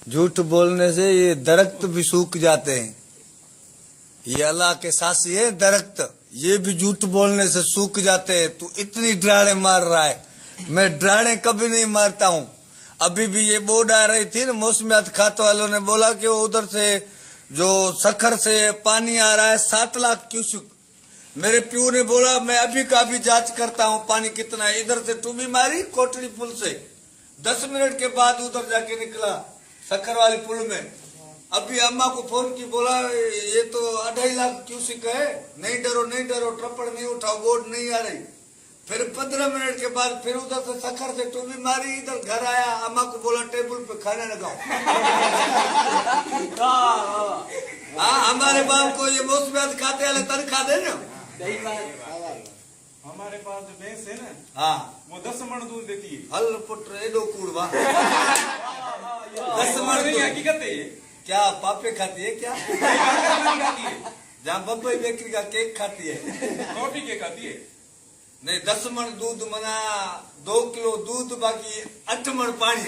झूठ बोलने से ये दरख्त भी सूख जाते हैं। ये अल्लाह के साथी है दरख्त, ये भी झूठ बोलने से सूख जाते हैं। तू इतनी ड्राड़े मार रहा है, मैं ड्राड़े कभी नहीं मारता हूँ। अभी भी ये बोर्ड आ रही थी ना, मौसमियात खाते वालों ने बोला कि वो उधर से जो सखर से पानी आ रहा है 7 लाख क्यूसेक। मेरे प्यू ने बोला मैं अभी का भी जांच करता हूँ पानी कितना है। इधर से टूबी मारी कोटड़ी पुल से, 10 मिनट के बाद उधर जाके निकला सखर वाली पुल में। अभी अम्मा को फोन की, बोला ये तो 2.5 लाख क्यूसेक है, नहीं डरो नहीं डरो, ट्रपड़ नहीं उठाओ, बोर्ड नहीं आ रही। फिर 15 मिनट के बाद फिर उधर से सखर से टूबी मारी, इधर घर आया, अम्मा को बोला टेबल पे खाना लगाओ। हाँ, हमारे बाप को ये मौसमियात खाते वाले तनख्वाह दे ना। हमारे पास जो भैंस है ना, हाँ, वो 10 मण दूध देती है। हल पुत्र एडो कूड़वा 10 मण नहीं, हकीकत है ये। क्या पापे खाती है क्या? खाती है, जहाँ बम्बई बेकरी का केक खाती है, कॉफी के खाती है। नहीं 10 मण दूध मना 2 किलो दूध, बाकी 8 मण पानी।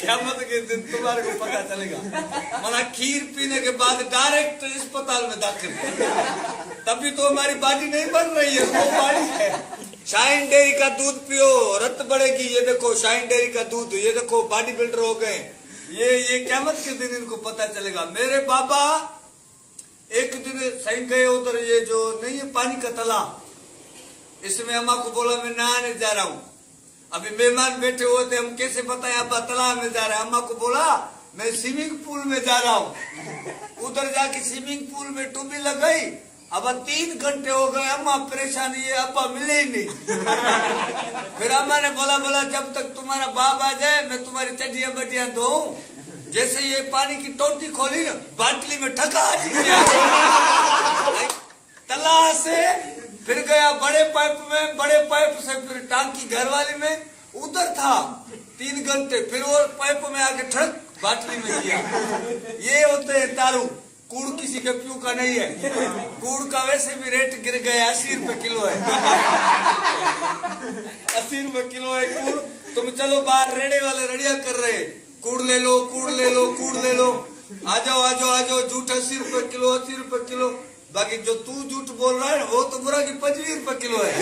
क्या मतलब कि तुम्हारे को पता चलेगा? मना खीर पीने के बाद डायरेक्ट अस्पताल में दाखिल, तभी तो हमारी बॉडी नहीं बन रही है, वो बॉडी है। शाइन डेयरी का दूध पियो, रत बढ़ेगी। ये देखो शाइन डेयरी का दूध, ये देखो बॉडी बिल्डर हो गए। ये क़यामत के दिन इनको पता चलेगा। मेरे बाबा एक दिन सही गए उधर, ये जो नहीं है पानी का तालाब, इसमें अम्मा को बोला मैं नहाने जा रहा हूँ। अभी मेहमान बैठे हुए थे, हम कैसे बताएं अब्बा तालाब में जा रहे हैं। अम्मा को बोला मैं स्विमिंग पूल में जा रहा हूँ। उधर जाके स्विमिंग पूल में टूबी लग गई। अब 3 घंटे हो गए, अम्मा परेशान, ये अब्बा मिले ही नहीं। फिर अम्मा ने बोला जब तक तुम्हारा बाप आ जाए मैं तुम्हारी चड्डियां बड्डियां धोऊं। जैसे ये पानी की टोटी खोली ना, बाटली में ठका तला से फिर गया बड़े पाइप में, बड़े पाइप से फिर टांकी घरवाली में, उधर था 3 घंटे, फिर वो पाइप में आके ठक बाटली में किया। ये होते हैं तारू। कूड़ किसी के प्यू का नहीं है, कूड़ का वैसे भी रेट गिर गया, 80 रुपए किलो है। 80 रुपए किलो है कूड़। तुम चलो बाहर रेड़े वाले रेडिया कर रहे, कूड़ ले लो कूड़ ले लो कूड़ ले लो, आ जाओ आ जाओ आ जाओ। झूठ 80 रुपए किलो, 80 रुपए किलो। बाकी जो तू झूठ बोल रहा है वो तो बुरा की 25 रुपए किलो है।